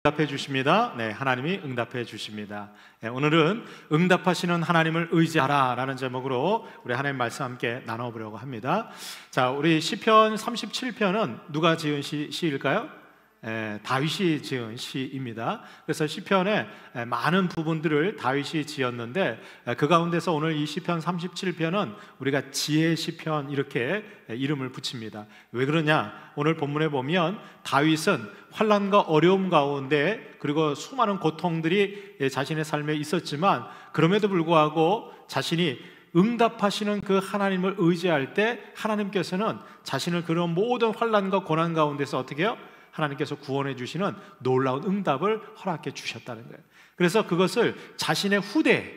응답해 주십니다. 네, 하나님이 응답해 주십니다. 네, 오늘은 응답하시는 하나님을 의지하라 라는 제목으로 우리 하나님 말씀 함께 나눠보려고 합니다. 자, 우리 시편 37편은 누가 지은 시일까요? 다윗이 지은 시입니다. 그래서 시편의 많은 부분들을 다윗이 지었는데, 그 가운데서 오늘 이 시편 37편은 우리가 지혜 시편 이렇게 이름을 붙입니다. 왜 그러냐? 오늘 본문에 보면 다윗은 환난과 어려움 가운데 그리고 수많은 고통들이 자신의 삶에 있었지만, 그럼에도 불구하고 자신이 응답하시는 그 하나님을 의지할 때 하나님께서는 자신을 그런 모든 환난과 고난 가운데서 어떻게 해요? 하나님께서 구원해 주시는 놀라운 응답을 허락해 주셨다는 거예요. 그래서 그것을 자신의 후대,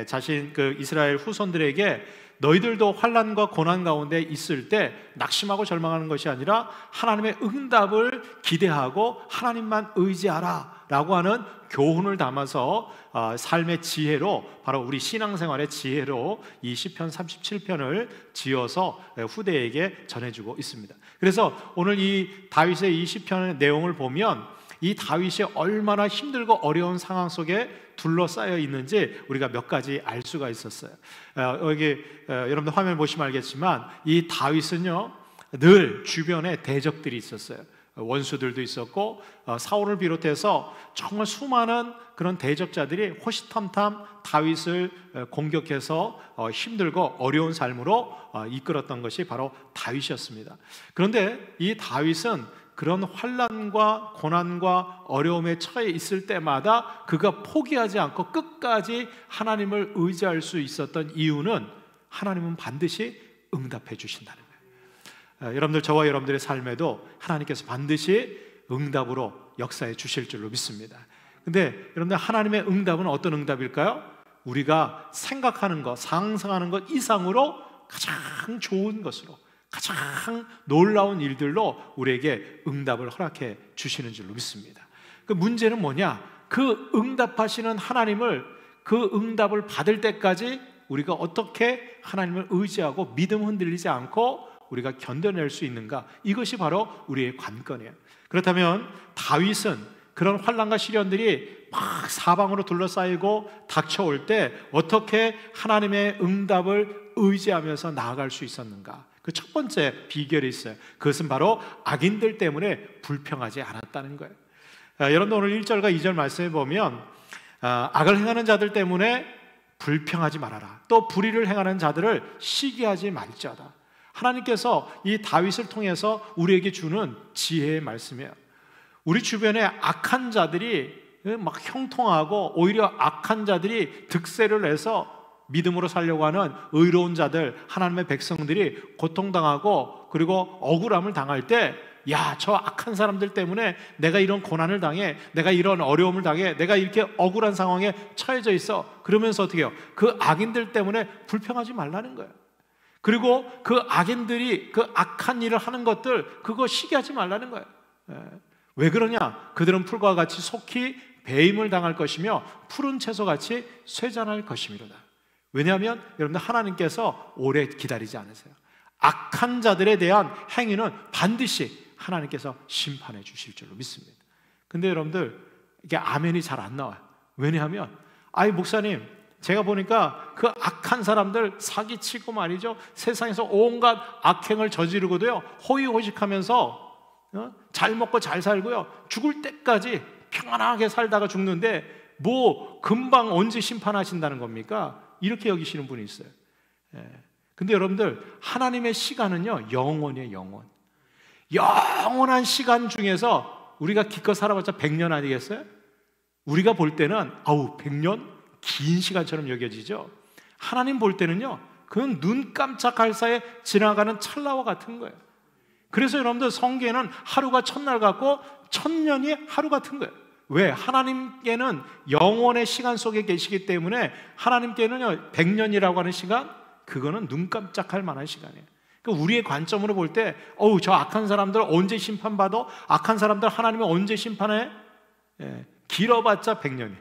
자신 그 이스라엘 후손들에게 너희들도 환난과 고난 가운데 있을 때 낙심하고 절망하는 것이 아니라 하나님의 응답을 기대하고 하나님만 의지하라 라고 하는 교훈을 담아서 삶의 지혜로, 바로 우리 신앙생활의 지혜로 이 시편 37편을 지어서 후대에게 전해주고 있습니다. 그래서 오늘 이 다윗의 이 시편의 내용을 보면 이 다윗이 얼마나 힘들고 어려운 상황 속에 둘러싸여 있는지 우리가 몇 가지 알 수가 있었어요. 여기 여러분들 화면 보시면 알겠지만 이 다윗은요 늘 주변에 대적들이 있었어요. 원수들도 있었고 사울을 비롯해서 정말 수많은 그런 대적자들이 호시탐탐 다윗을 공격해서 힘들고 어려운 삶으로 이끌었던 것이 바로 다윗이었습니다. 그런데 이 다윗은 그런 환난과 고난과 어려움에 처해 있을 때마다 그가 포기하지 않고 끝까지 하나님을 의지할 수 있었던 이유는 하나님은 반드시 응답해 주신다는 거예요. 여러분들, 저와 여러분들의 삶에도 하나님께서 반드시 응답으로 역사해 주실 줄로 믿습니다. 근데 여러분들, 하나님의 응답은 어떤 응답일까요? 우리가 생각하는 것, 상상하는 것 이상으로 가장 좋은 것으로, 가장 놀라운 일들로 우리에게 응답을 허락해 주시는 줄로 믿습니다. 그 문제는 뭐냐? 그 응답하시는 하나님을, 그 응답을 받을 때까지 우리가 어떻게 하나님을 의지하고 믿음 흔들리지 않고 우리가 견뎌낼 수 있는가? 이것이 바로 우리의 관건이에요. 그렇다면 다윗은 그런 환난과 시련들이 막 사방으로 둘러싸이고 닥쳐올 때 어떻게 하나님의 응답을 의지하면서 나아갈 수 있었는가? 그 첫 번째 비결이 있어요. 그것은 바로 악인들 때문에 불평하지 않았다는 거예요. 여러분들, 오늘 1절과 2절 말씀에 보면 악을 행하는 자들 때문에 불평하지 말아라, 또 불의를 행하는 자들을 시기하지 말지어다. 하나님께서 이 다윗을 통해서 우리에게 주는 지혜의 말씀이에요. 우리 주변에 악한 자들이 막 형통하고 오히려 악한 자들이 득세를 해서 믿음으로 살려고 하는 의로운 자들, 하나님의 백성들이 고통당하고 그리고 억울함을 당할 때, 야, 저 악한 사람들 때문에 내가 이런 고난을 당해, 내가 이런 어려움을 당해, 내가 이렇게 억울한 상황에 처해져 있어. 그러면서 어떻게 해요? 그 악인들 때문에 불평하지 말라는 거예요. 그리고 그 악인들이 그 악한 일을 하는 것들, 그거 시기하지 말라는 거예요. 왜 그러냐? 그들은 풀과 같이 속히 배임을 당할 것이며 푸른 채소같이 쇠잔할 것이미로다. 왜냐하면 여러분들, 하나님께서 오래 기다리지 않으세요. 악한 자들에 대한 행위는 반드시 하나님께서 심판해 주실 줄로 믿습니다. 근데 여러분들, 이게 아멘이 잘 안 나와요. 왜냐하면 목사님, 제가 보니까 그 악한 사람들 사기치고 말이죠, 세상에서 온갖 악행을 저지르고도요 호의호식하면서 잘 먹고 잘 살고요 죽을 때까지 평안하게 살다가 죽는데 뭐 금방 언제 심판하신다는 겁니까? 이렇게 여기시는 분이 있어요. 근데 여러분들, 하나님의 시간은요 영원이에요. 영원한 시간 중에서 우리가 기껏 살아봤자 100년 아니겠어요? 우리가 볼 때는 100년? 긴 시간처럼 여겨지죠. 하나님 볼 때는요 그건 눈 깜짝할 사이에 지나가는 찰나와 같은 거예요. 그래서 여러분들, 성경에는 하루가 첫날 같고 천년이 하루 같은 거예요. 왜? 하나님께는 영원의 시간 속에 계시기 때문에 하나님께는요 100년이라고 하는 시간, 그거는 눈 깜짝할 만한 시간이에요. 그러니까 우리의 관점으로 볼 때 저 악한 사람들 언제 심판받아? 악한 사람들 하나님이 언제 심판해? 길어봤자 100년이에요.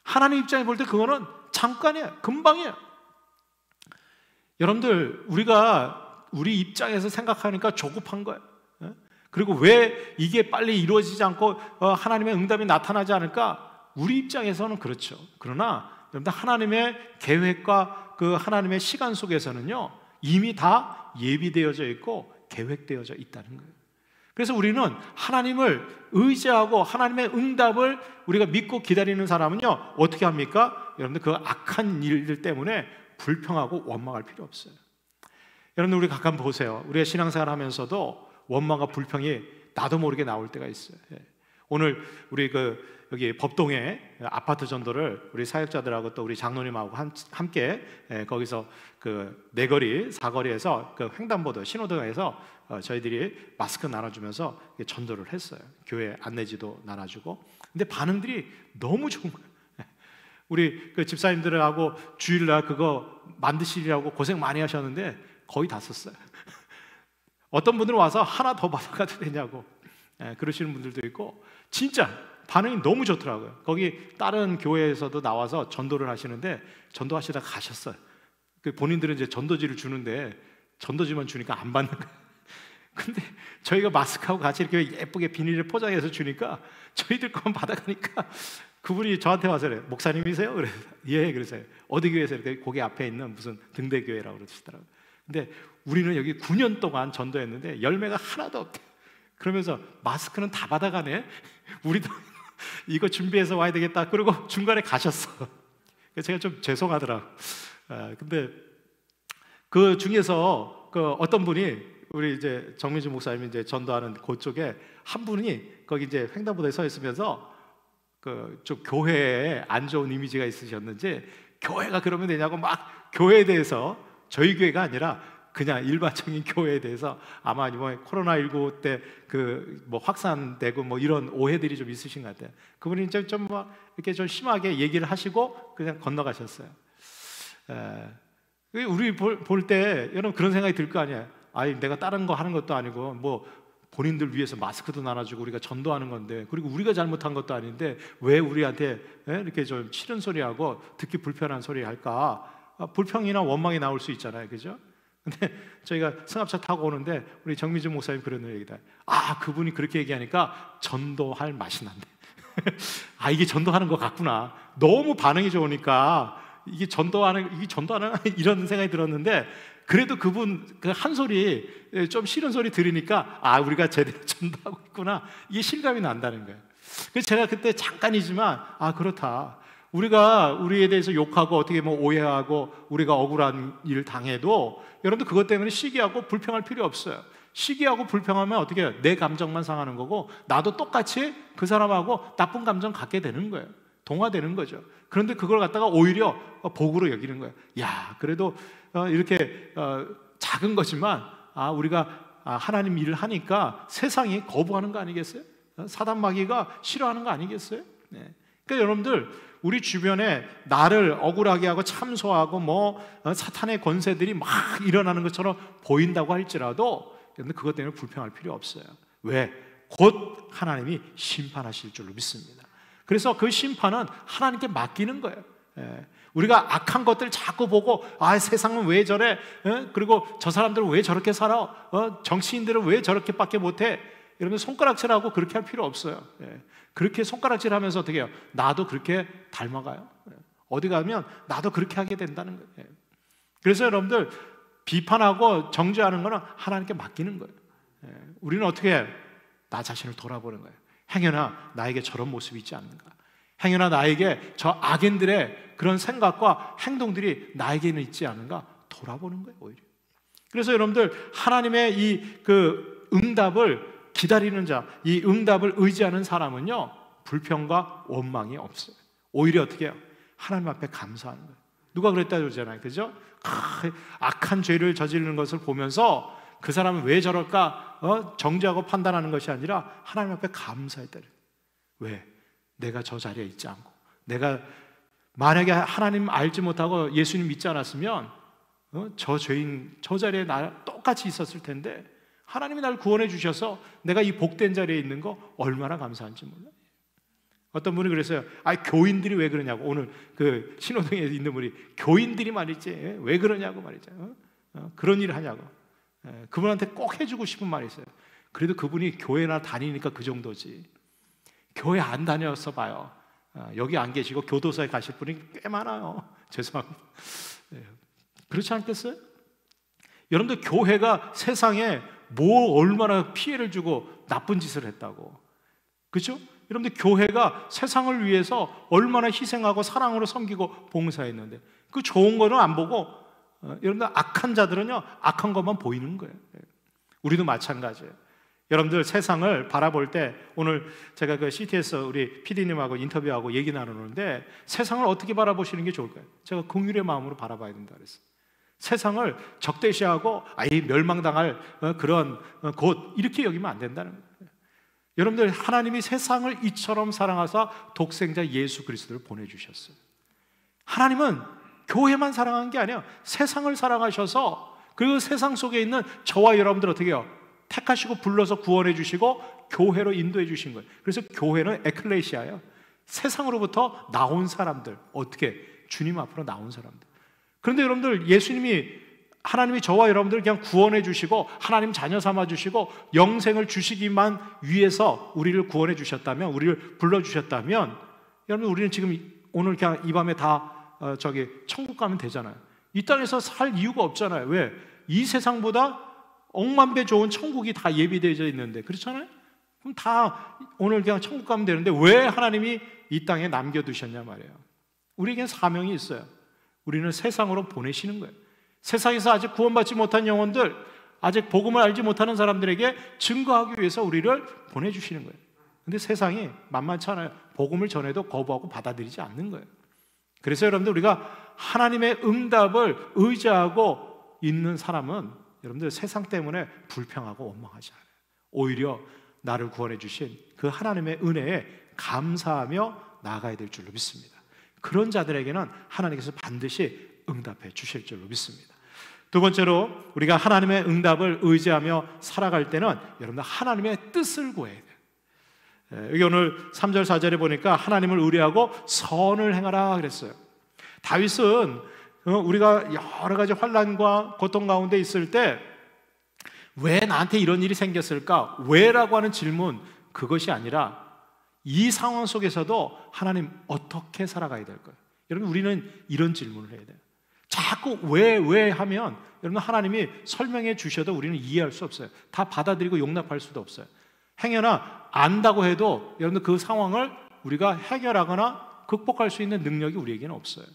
하나님 입장에 볼 때 그거는 잠깐이에요. 금방이에요. 여러분들, 우리 입장에서 생각하니까 조급한 거예요. 그리고 왜 이게 빨리 이루어지지 않고 하나님의 응답이 나타나지 않을까? 우리 입장에서는 그렇죠. 그러나 여러분들, 하나님의 계획과 그 하나님의 시간 속에서는요, 이미 다 예비되어져 있고 계획되어져 있다는 거예요. 그래서 우리는 하나님을 의지하고 하나님의 응답을 우리가 믿고 기다리는 사람은요, 어떻게 합니까? 여러분들, 그 악한 일들 때문에 불평하고 원망할 필요 없어요. 여러분들, 우리 가끔 보세요. 우리가 신앙생활 하면서도 원망과 불평이 나도 모르게 나올 때가 있어요. 오늘 우리 여기 법동에 아파트 전도를 우리 사역자들하고 또 우리 장로님하고 함께 거기서 그 내거리 사거리에서 그 횡단보도 신호등에서 저희들이 마스크 나눠주면서 전도를 했어요. 교회 안내지도 나눠주고. 근데 반응들이 너무 좋은 거예요. 우리 그 집사님들하고 주일날 그거 만드시려고 고생 많이 하셨는데 거의 다 썼어요. 어떤 분들은 와서 하나 더 받아가도 되냐고 그러시는 분들도 있고, 진짜 반응이 너무 좋더라고요. 거기 다른 교회에서도 나와서 전도를 하시는데 전도하시다가 가셨어요. 본인들은 이제 전도지를 주는데 전도지만 주니까 안 받는 거예요. 근데 저희가 마스크하고 같이 이렇게 예쁘게 비닐에 포장해서 주니까 저희들 것만 받아가니까 그분이 저한테 와서 그래요. 목사님이세요? 그래서 예, 그래서요. 어디 교회에서 이렇게 고개 앞에 있는 무슨 등대교회라고 그러시더라고요. 근데 우리는 여기 9년 동안 전도했는데 열매가 하나도 없대. 그러면서 마스크는 다 받아가네. 우리도 이거 준비해서 와야 되겠다. 그러고 중간에 가셨어. 제가 좀 죄송하더라고. 근데 그 중에서 그 어떤 분이 우리 이제 정민주 목사님이 이제 전도하는 그쪽에 한 분이 거기 이제 횡단보도에 서 있으면서 그 좀 교회에 안 좋은 이미지가 있으셨는지 교회가 그러면 되냐고 막 교회에 대해서, 저희 교회가 아니라 그냥 일반적인 교회에 대해서 아마 이번에 코로나19 때 그 뭐 확산되고 뭐 이런 오해들이 좀 있으신 것 같아요. 그분이 좀 뭐 이렇게 좀 심하게 얘기를 하시고 그냥 건너가셨어요. 우리 볼 때 여러분 그런 생각이 들 거 아니에요. 아니, 내가 다른 거 하는 것도 아니고 뭐 본인들 위해서 마스크도 나눠주고 우리가 전도하는 건데, 그리고 우리가 잘못한 것도 아닌데 왜 우리한테 이렇게 좀 싫은 소리하고 듣기 불편한 소리 할까? 불평이나 원망이 나올 수 있잖아요, 그죠? 근데 저희가 승합차 타고 오는데 우리 정미주 목사님 그런 얘기다. 그분이 그렇게 얘기하니까 전도할 맛이 난대. 이게 전도하는 것 같구나. 너무 반응이 좋으니까 이게 전도하는 이런 생각이 들었는데, 그래도 그분 그 한 소리, 좀 싫은 소리 들으니까 우리가 제대로 전도하고 있구나, 이게 실감이 난다는 거예요. 그래서 제가 그때 잠깐이지만 그렇다. 우리가 우리에 대해서 욕하고 어떻게 뭐 오해하고 우리가 억울한 일을 당해도 여러분들 그것 때문에 시기하고 불평할 필요 없어요. 시기하고 불평하면 어떻게 해요? 내 감정만 상하는 거고 나도 똑같이 그 사람하고 나쁜 감정 갖게 되는 거예요. 동화되는 거죠. 그런데 그걸 갖다가 오히려 복으로 여기는 거예요. 야, 그래도 이렇게 작은 거지만 우리가 하나님 일을 하니까 세상이 거부하는 거 아니겠어요? 사단 마귀가 싫어하는 거 아니겠어요? 네. 그러니까 여러분들, 우리 주변에 나를 억울하게 하고 참소하고 뭐 사탄의 권세들이 막 일어나는 것처럼 보인다고 할지라도 여러분들 그것 때문에 불평할 필요 없어요. 왜? 곧 하나님이 심판하실 줄로 믿습니다. 그래서 그 심판은 하나님께 맡기는 거예요. 우리가 악한 것들 자꾸 보고 세상은 왜 저래? 그리고 저 사람들은 왜 저렇게 살아? 정치인들은 왜 저렇게 밖에 못해? 여러분, 손가락질하고 그렇게 할 필요 없어요. 그렇게 손가락질하면서 어떻게 해요? 나도 그렇게 닮아가요. 어디 가면 나도 그렇게 하게 된다는 거예요. 그래서 여러분들, 비판하고 정죄하는 거는 하나님께 맡기는 거예요. 우리는 어떻게 해요? 나 자신을 돌아보는 거예요. 행여나 나에게 저런 모습이 있지 않는가? 행여나 나에게 저 악인들의 그런 생각과 행동들이 나에게는 있지 않은가? 돌아보는 거예요, 오히려. 그래서 여러분들, 하나님의 이 그 응답을 기다리는 자, 이 응답을 의지하는 사람은요, 불평과 원망이 없어요. 오히려 어떻게 해요? 하나님 앞에 감사하는 거예요. 누가 그랬다 그러잖아요, 그죠? 악한 죄를 저지르는 것을 보면서 그 사람은 왜 저럴까? 정죄하고 판단하는 것이 아니라 하나님 앞에 감사했다. 왜? 내가 저 자리에 있지 않고, 내가 만약에 하나님 알지 못하고 예수님 믿지 않았으면 저 죄인 저 자리에 나 똑같이 있었을 텐데, 하나님이 날 구원해 주셔서 내가 이 복된 자리에 있는 거 얼마나 감사한지 몰라요. 어떤 분이 그랬어요. 교인들이 왜 그러냐고. 오늘 그 신호등에 있는 분이 교인들이 말이지 왜 그러냐고 말이죠. 그런 일을 하냐고. 그분한테 꼭 해주고 싶은 말이 있어요. 그래도 그분이 교회나 다니니까 그 정도지. 교회 안 다녀서 봐요. 여기 안 계시고 교도소에 가실 분이 꽤 많아요. 죄송합니다. 그렇지 않겠어요? 여러분들, 교회가 세상에 얼마나 피해를 주고 나쁜 짓을 했다고. 그렇죠? 여러분들, 교회가 세상을 위해서 얼마나 희생하고 사랑으로 섬기고 봉사했는데 그 좋은 거는 안 보고 여러분들, 악한 자들은요 악한 것만 보이는 거예요. 우리도 마찬가지예요. 여러분들, 세상을 바라볼 때 오늘 제가 그 CT에서 우리 PD님하고 인터뷰하고 얘기 나누는데 세상을 어떻게 바라보시는 게 좋을까요? 제가 긍휼의 마음으로 바라봐야 된다 그랬어요. 세상을 적대시하고 아예 멸망당할 그런 곳 이렇게 여기면 안 된다는 거예요. 여러분들, 하나님이 세상을 이처럼 사랑하사 독생자 예수 그리스도를 보내주셨어요. 하나님은 교회만 사랑한 게 아니에요. 세상을 사랑하셔서 그 세상 속에 있는 저와 여러분들 어떻게 해요? 택하시고 불러서 구원해 주시고 교회로 인도해 주신 거예요. 그래서 교회는 에클레시아예요. 세상으로부터 나온 사람들, 어떻게? 주님 앞으로 나온 사람들. 그런데 여러분들, 하나님이 저와 여러분들을 그냥 구원해 주시고 하나님 자녀 삼아 주시고 영생을 주시기만 위해서 우리를 구원해 주셨다면, 우리를 불러 주셨다면, 여러분, 우리는 지금 오늘 그냥 이 밤에 다 천국 가면 되잖아요. 이 땅에서 살 이유가 없잖아요. 왜? 이 세상보다 억만 배 좋은 천국이 다 예비되어 있는데, 그렇잖아요? 그럼 다 오늘 그냥 천국 가면 되는데 왜 하나님이 이 땅에 남겨두셨냐 말이에요. 우리에겐 사명이 있어요. 우리는 세상으로 보내시는 거예요. 세상에서 아직 구원받지 못한 영혼들, 아직 복음을 알지 못하는 사람들에게 증거하기 위해서 우리를 보내주시는 거예요. 근데 세상이 만만치 않아요. 복음을 전해도 거부하고 받아들이지 않는 거예요. 그래서 여러분들, 우리가 하나님의 응답을 의지하고 있는 사람은 여러분들 세상 때문에 불평하고 원망하지 않아요. 오히려 나를 구원해 주신 그 하나님의 은혜에 감사하며 나아가야 될 줄로 믿습니다. 그런 자들에게는 하나님께서 반드시 응답해 주실 줄로 믿습니다. 두 번째로, 우리가 하나님의 응답을 의지하며 살아갈 때는 여러분들 하나님의 뜻을 구해야 돼요. 여기 오늘 3절 4절에 보니까 하나님을 의뢰하고 선을 행하라 그랬어요. 다윗은 우리가 여러 가지 환난과 고통 가운데 있을 때 왜 나한테 이런 일이 생겼을까? 왜라고 하는 질문, 그것이 아니라 이 상황 속에서도 하나님 어떻게 살아가야 될까요? 여러분, 우리는 이런 질문을 해야 돼요. 자꾸 왜 하면 여러분, 하나님이 설명해 주셔도 우리는 이해할 수 없어요. 다 받아들이고 용납할 수도 없어요. 행여나 안다고 해도 여러분들 그 상황을 우리가 해결하거나 극복할 수 있는 능력이 우리에게는 없어요.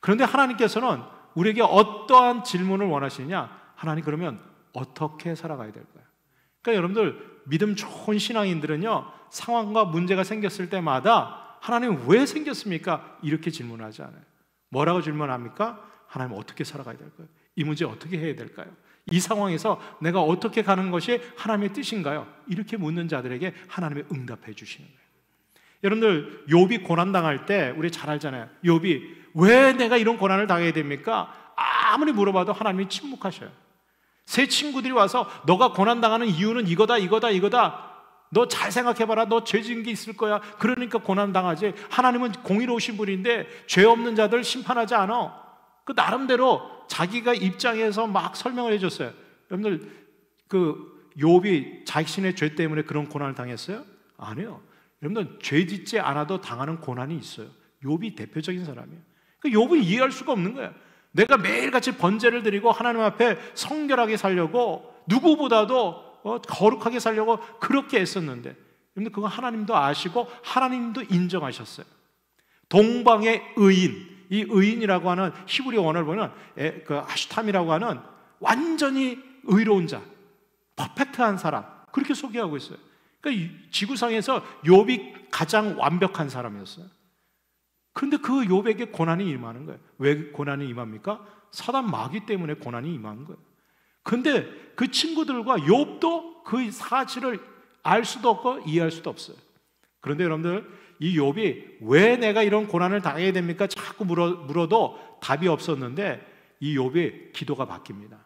그런데 하나님께서는 우리에게 어떠한 질문을 원하시느냐? 하나님, 그러면 어떻게 살아가야 될까요? 그러니까 여러분들, 믿음 좋은 신앙인들은요, 상황과 문제가 생겼을 때마다 하나님 왜 생겼습니까? 이렇게 질문하지 않아요. 뭐라고 질문합니까? 하나님 어떻게 살아가야 될까요? 이 문제 어떻게 해야 될까요? 이 상황에서 내가 어떻게 가는 것이 하나님의 뜻인가요? 이렇게 묻는 자들에게 하나님이 응답해 주시는 거예요. 여러분들, 욥이 고난당할 때 우리 잘 알잖아요. 욥이 왜 내가 이런 고난을 당해야 됩니까? 아무리 물어봐도 하나님이 침묵하셔요. 새 친구들이 와서 너가 고난당하는 이유는 이거다. 너 잘 생각해봐라. 너 죄 지은 게 있을 거야. 그러니까 고난당하지. 하나님은 공의로우신 분인데 죄 없는 자들 심판하지 않아. 그 나름대로 자기가 입장에서 막 설명을 해줬어요. 여러분들, 그 욥이 자신의 죄 때문에 그런 고난을 당했어요? 아니요. 여러분들, 죄 짓지 않아도 당하는 고난이 있어요. 욥이 대표적인 사람이에요. 그 욥은 이해할 수가 없는 거예요. 내가 매일같이 번제를 드리고 하나님 앞에 성결하게 살려고, 누구보다도 거룩하게 살려고 그렇게 애썼는데, 여러분들, 그거 하나님도 아시고 하나님도 인정하셨어요. 동방의 의인, 이 의인이라고 하는 히브리 원어를 보면 그 아슈탐이라고 하는 완전히 의로운 자, 퍼펙트한 사람, 그렇게 소개하고 있어요. 그러니까 지구상에서 욥이 가장 완벽한 사람이었어요. 그런데 그 욥에게 고난이 임하는 거예요. 왜 고난이 임합니까? 사단 마귀 때문에 고난이 임한 거예요. 그런데 그 친구들과 욥도 그 사실을 알 수도 없고 이해할 수도 없어요. 그런데 여러분들, 이 욥이 왜 내가 이런 고난을 당해야 됩니까? 자꾸 물어도 답이 없었는데 이 욥의 기도가 바뀝니다.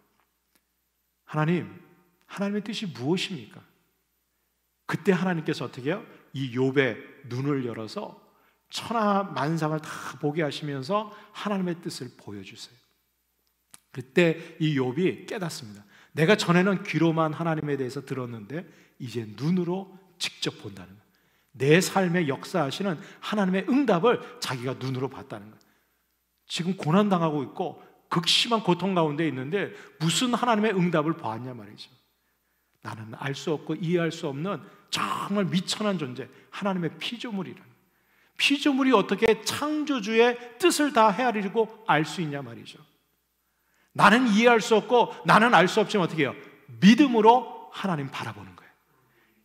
하나님의 뜻이 무엇입니까? 그때 하나님께서 어떻게 해요? 이 욥의 눈을 열어서 천하 만상을 다 보게 하시면서 하나님의 뜻을 보여주세요. 그때 이 욥이 깨닫습니다. 내가 전에는 귀로만 하나님에 대해서 들었는데 이제 눈으로 직접 본다는 거예요. 내 삶에 역사하시는 하나님의 응답을 자기가 눈으로 봤다는 거예요. 지금 고난당하고 있고 극심한 고통 가운데 있는데 무슨 하나님의 응답을 보았냐 말이죠. 나는 알 수 없고 이해할 수 없는 정말 미천한 존재, 하나님의 피조물이라는 거예요. 피조물이 어떻게 창조주의 뜻을 다 헤아리고 알 수 있냐 말이죠. 나는 이해할 수 없고 나는 알 수 없지만 어떻게 해요? 믿음으로 하나님 바라보는 거예요.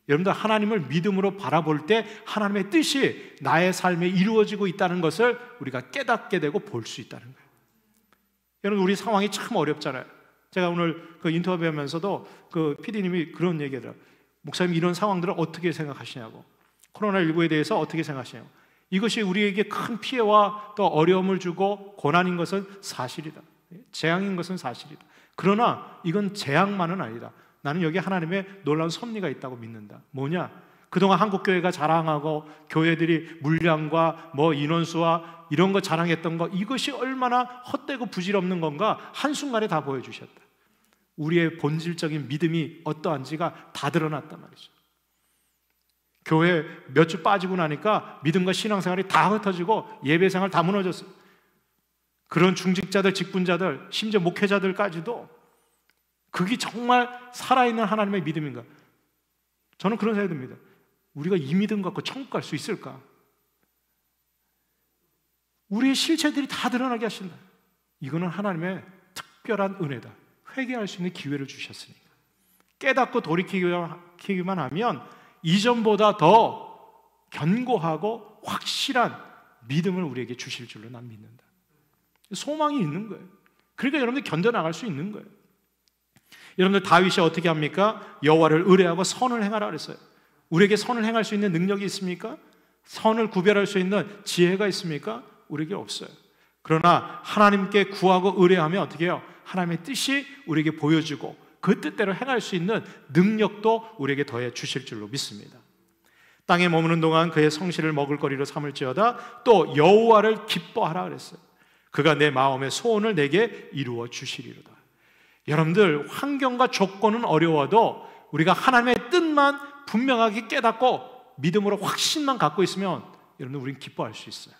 여러분들, 하나님을 믿음으로 바라볼 때 하나님의 뜻이 나의 삶에 이루어지고 있다는 것을 우리가 깨닫게 되고 볼 수 있다는 거예요. 여러분, 우리 상황이 참 어렵잖아요. 제가 오늘 그 인터뷰하면서도 그 PD님이 그런 얘기를 해요. 목사님, 이런 상황들을 어떻게 생각하시냐고, 코로나19에 대해서 어떻게 생각하시냐고. 이것이 우리에게 큰 피해와 또 어려움을 주고 고난인 것은 사실이다. 재앙인 것은 사실이다. 그러나 이건 재앙만은 아니다. 나는 여기 하나님의 놀라운 섭리가 있다고 믿는다. 뭐냐? 그동안 한국교회가 자랑하고 교회들이 물량과 인원수와 이런 거 자랑했던 거, 이것이 얼마나 헛되고 부질없는 건가 한순간에 다 보여주셨다. 우리의 본질적인 믿음이 어떠한지가 다 드러났단 말이죠. 교회 몇 주 빠지고 나니까 믿음과 신앙생활이 다 흩어지고 예배생활 다 무너졌어요. 그런 중직자들, 직분자들, 심지어 목회자들까지도 그게 정말 살아있는 하나님의 믿음인가? 저는 그런 생각이 듭니다. 우리가 이 믿음 갖고 천국 갈 수 있을까? 우리의 실체들이 다 드러나게 하신다. 이거는 하나님의 특별한 은혜다. 회개할 수 있는 기회를 주셨으니까. 깨닫고 돌이키기만 하면 이전보다 더 견고하고 확실한 믿음을 우리에게 주실 줄로 난 믿는다. 소망이 있는 거예요. 그러니까 여러분들 견뎌나갈 수 있는 거예요. 여러분들, 다윗이 어떻게 합니까? 여호와를 의뢰하고 선을 행하라 그랬어요. 우리에게 선을 행할 수 있는 능력이 있습니까? 선을 구별할 수 있는 지혜가 있습니까? 우리에게 없어요. 그러나 하나님께 구하고 의뢰하면 어떻게 해요? 하나님의 뜻이 우리에게 보여지고 그 뜻대로 행할 수 있는 능력도 우리에게 더해 주실 줄로 믿습니다. 땅에 머무는 동안 그의 성실을 먹을거리로 삼을지어다. 또 여호와를 기뻐하라 그랬어요. 그가 내 마음의 소원을 내게 이루어 주시리로다. 여러분들, 환경과 조건은 어려워도 우리가 하나님의 뜻만 분명하게 깨닫고 믿음으로 확신만 갖고 있으면 여러분들, 우리는 기뻐할 수 있어요.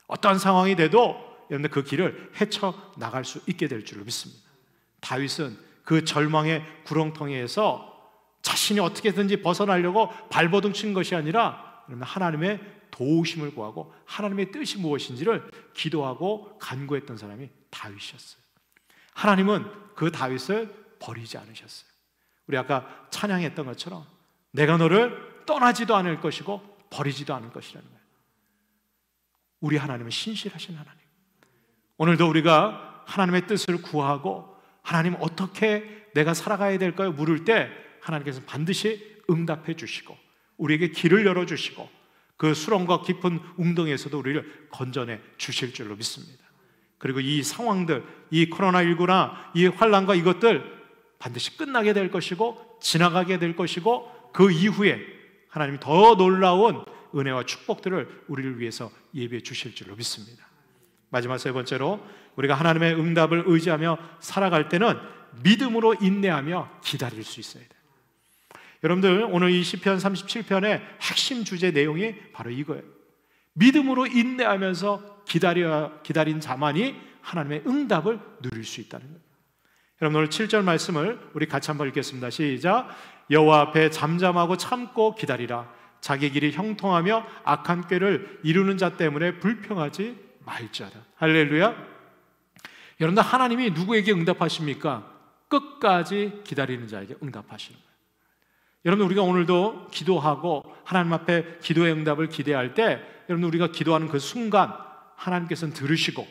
어떠한 상황이 돼도 여러분들 그 길을 헤쳐나갈 수 있게 될 줄로 믿습니다. 다윗은 그 절망의 구렁텅이에서 자신이 어떻게든지 벗어나려고 발버둥 친 것이 아니라 하나님의 도우심을 구하고 하나님의 뜻이 무엇인지를 기도하고 간구했던 사람이 다윗이었어요. 하나님은 그 다윗을 버리지 않으셨어요. 우리 아까 찬양했던 것처럼 내가 너를 떠나지도 않을 것이고 버리지도 않을 것이라는 거예요. 우리 하나님은 신실하신 하나님. 오늘도 우리가 하나님의 뜻을 구하고 하나님, 어떻게 내가 살아가야 될까요? 물을 때 하나님께서 반드시 응답해 주시고 우리에게 길을 열어주시고 그 수렁과 깊은 웅덩이에서도 우리를 건져내 주실 줄로 믿습니다. 그리고 이 상황들, 이 코로나19나 이 환난과 이것들 반드시 끝나게 될 것이고 지나가게 될 것이고 그 이후에 하나님이 더 놀라운 은혜와 축복들을 우리를 위해서 예비해 주실 줄로 믿습니다. 마지막 세 번째로, 우리가 하나님의 응답을 의지하며 살아갈 때는 믿음으로 인내하며 기다릴 수 있어야 돼요. 여러분들, 오늘 이 시편 37편의 핵심 주제 내용이 바로 이거예요. 믿음으로 인내하면서 기다린 자만이 하나님의 응답을 누릴 수 있다는 거예요. 여러분, 오늘 7절 말씀을 우리 같이 한번 읽겠습니다. 시작. 여호와 앞에 잠잠하고 참고 기다리라. 자기 길이 형통하며 악한 꾀를 이루는 자 때문에 불평하지 말자라. 할렐루야. 여러분들, 하나님이 누구에게 응답하십니까? 끝까지 기다리는 자에게 응답하시는 거예요. 여러분, 우리가 오늘도 기도하고 하나님 앞에 기도의 응답을 기대할 때 여러분, 우리가 기도하는 그 순간 하나님께서는 들으시고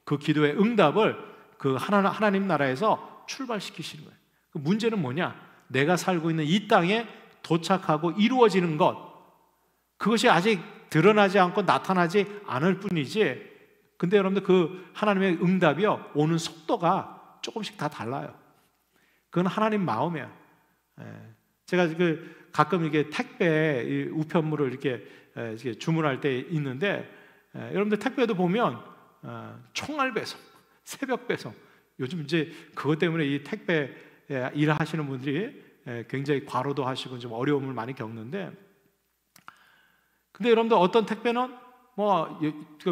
그 기도의 응답을 그 하나님 나라에서 출발시키시는 거예요. 그 문제는 뭐냐? 내가 살고 있는 이 땅에 도착하고 이루어지는 것, 그것이 아직 드러나지 않고 나타나지 않을 뿐이지. 근데 여러분들, 그 하나님의 응답이요, 오는 속도가 조금씩 다 달라요. 그건 하나님 마음이에요. 제가 가끔 이게 택배 우편물을 이렇게 주문할 때 있는데, 여러분들 택배도 보면 총알 배송, 새벽 배송. 요즘 이제 그것 때문에 이 택배 일을 하시는 분들이 굉장히 과로도 하시고 좀 어려움을 많이 겪는데, 근데 여러분들 어떤 택배는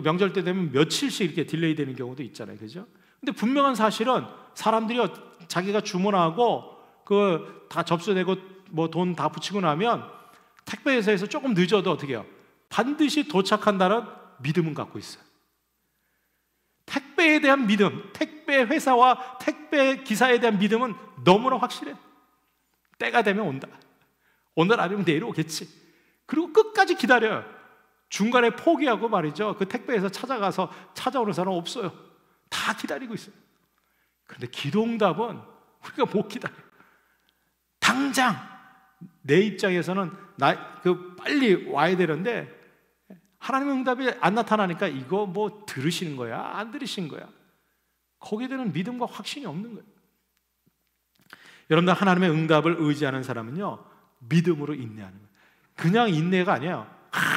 명절 때 되면 며칠씩 이렇게 딜레이 되는 경우도 있잖아요, 그죠? 근데 분명한 사실은 사람들이 자기가 주문하고 그 다 접수되고 돈 다 붙이고 나면 택배 회사에서 조금 늦어도 어떻게 해요? 반드시 도착한다는 믿음은 갖고 있어요. 택배에 대한 믿음, 택배 회사와 택배 기사에 대한 믿음은 너무나 확실해. 때가 되면 온다. 오늘 아니면 내일 오겠지. 그리고 끝까지 기다려요. 중간에 포기하고 말이죠, 그 택배에서 찾아가서 찾아오는 사람 없어요. 다 기다리고 있어요. 그런데 기도응답은 우리가 못 기다려요. 당장 내 입장에서는 빨리 와야 되는데 하나님의 응답이 안 나타나니까 이거 들으시는 거야? 안 들으신 거야? 거기에 대한 믿음과 확신이 없는 거예요. 여러분들, 하나님의 응답을 의지하는 사람은요, 믿음으로 인내하는 거예요. 그냥 인내가 아니에요.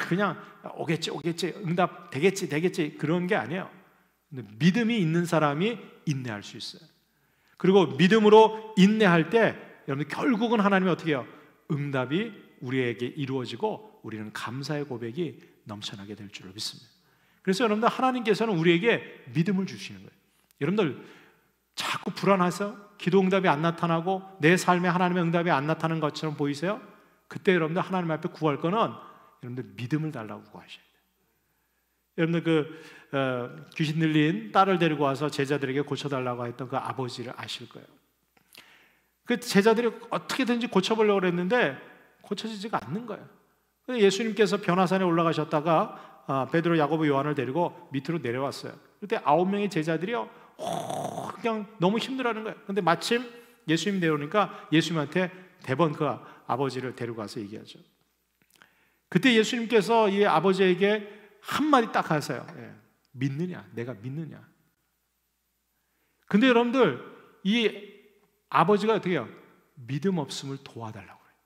그냥 오겠지 응답 되겠지 그런 게 아니에요. 근데 믿음이 있는 사람이 인내할 수 있어요. 그리고 믿음으로 인내할 때 여러분, 결국은 하나님이 어떻게 해요? 응답이 우리에게 이루어지고 우리는 감사의 고백이 넘쳐나게 될 줄로 믿습니다. 그래서 여러분들, 하나님께서는 우리에게 믿음을 주시는 거예요. 여러분들, 자꾸 불안해서 기도 응답이 안 나타나고 내 삶에 하나님의 응답이 안 나타나는 것처럼 보이세요? 그때 여러분들 하나님 앞에 구할 거는 여러분들 믿음을 달라고 구하셔야 돼요. 여러분들 귀신 들린 딸을 데리고 와서 제자들에게 고쳐달라고 했던 그 아버지를 아실 거예요. 그 제자들이 어떻게든지 고쳐보려고 했는데 고쳐지지가 않는 거예요. 예수님께서 변화산에 올라가셨다가 베드로, 야고보, 요한을 데리고 밑으로 내려왔어요. 그때 9명의 제자들이요, 그냥 너무 힘들어하는 거예요. 근데 마침 예수님 내려오니까 예수님한테 대번 그 아버지를 데리고 가서 얘기하죠. 그때 예수님께서 이 아버지에게 한마디 딱 하세요. 믿느냐? 내가 믿느냐? 근데 여러분들, 이 아버지가 어떻게 해요? 믿음 없음을 도와달라고 그래요.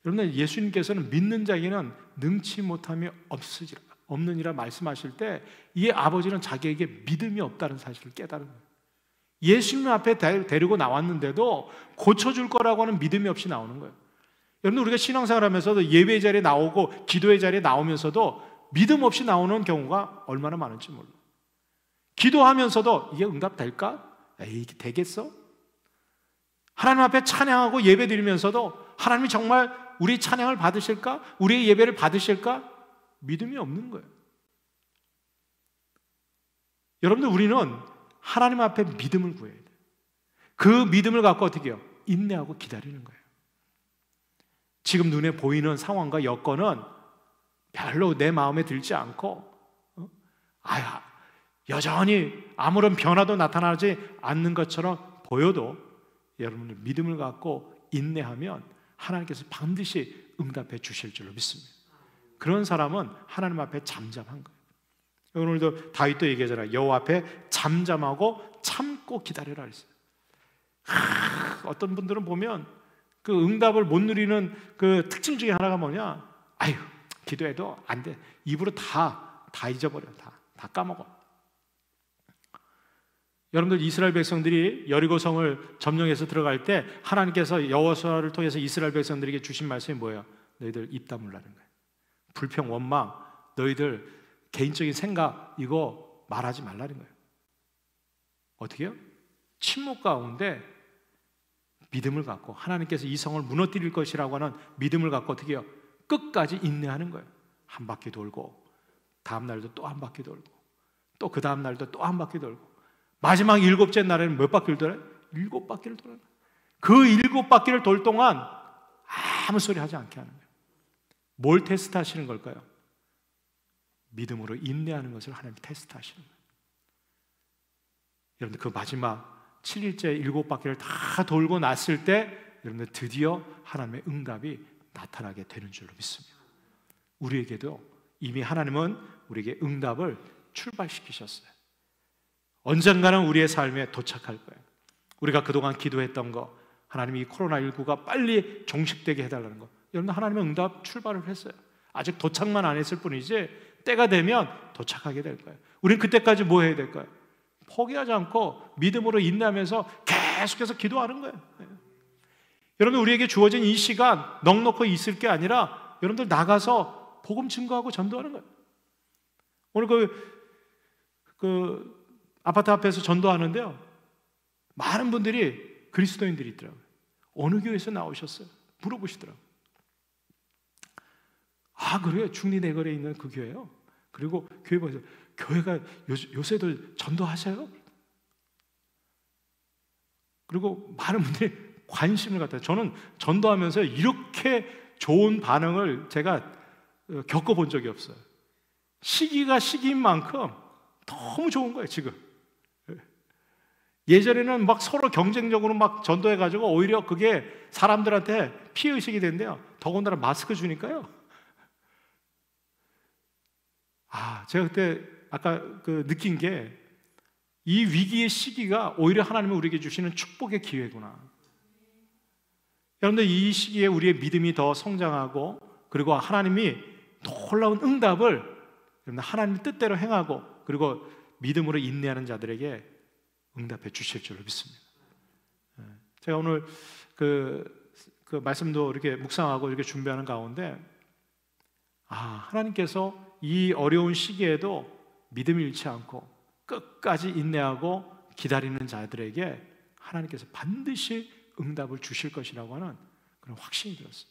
여러분들, 예수님께서는 믿는 자에게는 능치 못함이 없느니라 말씀하실 때 이 아버지는 자기에게 믿음이 없다는 사실을 깨달은 거예요. 예수님 앞에 데리고 나왔는데도 고쳐줄 거라고 하는 믿음이 없이 나오는 거예요. 여러분, 우리가 신앙생활 하면서도 예배 자리에 나오고 기도의 자리에 나오면서도 믿음 없이 나오는 경우가 얼마나 많은지 몰라. 기도하면서도 이게 응답될까? 에이, 되겠어? 하나님 앞에 찬양하고 예배 드리면서도 하나님이 정말 우리 찬양을 받으실까? 우리의 예배를 받으실까? 믿음이 없는 거예요. 여러분들, 우리는 하나님 앞에 믿음을 구해야 돼요. 그 믿음을 갖고 어떻게 해요? 인내하고 기다리는 거예요. 지금 눈에 보이는 상황과 여건은 별로 내 마음에 들지 않고 여전히 아무런 변화도 나타나지 않는 것처럼 보여도 여러분들 믿음을 갖고 인내하면 하나님께서 반드시 응답해 주실 줄로 믿습니다. 그런 사람은 하나님 앞에 잠잠한 거예요. 오늘도 다윗도 얘기하잖아요. 여호와 앞에 잠잠하고 참고 기다려라 그랬어요. 어떤 분들은 보면 그 응답을 못 누리는 그 특징 중에 하나가 뭐냐? 기도해도 안 돼. 입으로 다 잊어버려. 다 까먹어. 여러분들, 이스라엘 백성들이 여리고성을 점령해서 들어갈 때 하나님께서 여호수아를 통해서 이스라엘 백성들에게 주신 말씀이 뭐예요? 너희들 입 다물라는 거예요. 불평, 원망, 너희들 개인적인 생각 이거 말하지 말라는 거예요. 어떻게 해요? 침묵 가운데 믿음을 갖고 하나님께서 이 성을 무너뜨릴 것이라고 하는 믿음을 갖고 어떻게 해요? 끝까지 인내하는 거예요. 한 바퀴 돌고 다음 날도 또 한 바퀴 돌고 또 그 다음 날도 또 한 바퀴 돌고 마지막 7째 날에는 몇 바퀴를 돌아요? 7바퀴를 돌아요. 그 7바퀴를 돌 동안 아무 소리 하지 않게 하는 거예요. 뭘 테스트 하시는 걸까요? 믿음으로 인내하는 것을 하나님 테스트 하시는 거예요. 여러분들, 그 마지막 7일째 7바퀴를 다 돌고 났을 때 여러분들 드디어 하나님의 응답이 나타나게 되는 줄로 믿습니다. 우리에게도 이미 하나님은 우리에게 응답을 출발시키셨어요. 언젠가는 우리의 삶에 도착할 거예요. 우리가 그동안 기도했던 거, 하나님이 이 코로나19가 빨리 종식되게 해달라는 거, 여러분, 하나님의 응답 출발을 했어요. 아직 도착만 안 했을 뿐이지 때가 되면 도착하게 될 거예요. 우리는 그때까지 뭐 해야 될까요? 포기하지 않고 믿음으로 인내하면서 계속해서 기도하는 거예요. 여러분, 우리에게 주어진 이 시간 넉넉히 있을 게 아니라 여러분들 나가서 복음 증거하고 전도하는 거예요. 오늘 그 아파트 앞에서 전도하는데요, 많은 분들이 그리스도인들이 있더라고요. 어느 교회에서 나오셨어요? 물어보시더라고요. 아, 그래요? 중리내거리에 있는 그 교회요? 그리고 교회 보세요. 교회가 요새도 전도하셔요? 그리고 많은 분들이 관심을 갖다. 저는 전도하면서 이렇게 좋은 반응을 제가 겪어본 적이 없어요. 시기가 시기인 만큼 너무 좋은 거예요, 지금. 예전에는 막 서로 경쟁적으로 막 전도해가지고 오히려 그게 사람들한테 피해의식이 된대요. 더군다나 마스크 주니까요. 제가 그때 아까 느낀 게, 이 위기의 시기가 오히려 하나님이 우리에게 주시는 축복의 기회구나. 여러분들, 이 시기에 우리의 믿음이 더 성장하고, 그리고 하나님이 놀라운 응답을 여러분들 하나님의 뜻대로 행하고, 그리고 믿음으로 인내하는 자들에게 응답해 주실 줄로 믿습니다. 제가 오늘 그 말씀도 이렇게 묵상하고 이렇게 준비하는 가운데, 하나님께서 이 어려운 시기에도 믿음을 잃지 않고 끝까지 인내하고 기다리는 자들에게 하나님께서 반드시 응답을 주실 것이라고 하는 그런 확신이 들었어요.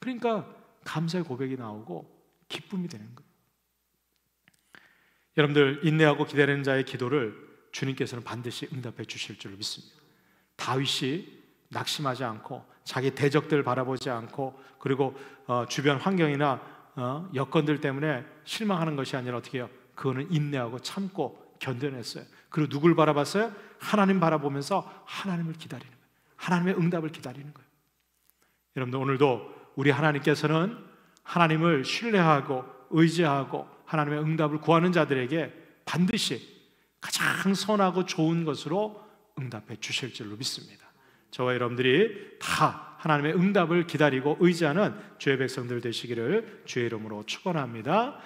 그러니까 감사의 고백이 나오고 기쁨이 되는 거예요. 여러분들, 인내하고 기다리는 자의 기도를 주님께서는 반드시 응답해 주실 줄 믿습니다. 다윗이 낙심하지 않고 자기 대적들을 바라보지 않고, 그리고 주변 환경이나 여건들 때문에 실망하는 것이 아니라 어떻게 해요? 그거는 인내하고 참고 견뎌냈어요. 그리고 누굴 바라봤어요? 하나님 바라보면서 하나님을 기다리는 거예요. 하나님의 응답을 기다리는 거예요. 여러분들, 오늘도 우리 하나님께서는 하나님을 신뢰하고 의지하고 하나님의 응답을 구하는 자들에게 반드시 가장 선하고 좋은 것으로 응답해 주실 줄로 믿습니다. 저와 여러분들이 다 하나님의 응답을 기다리고 의지하는 주의 백성들 되시기를 주의 이름으로 축원합니다.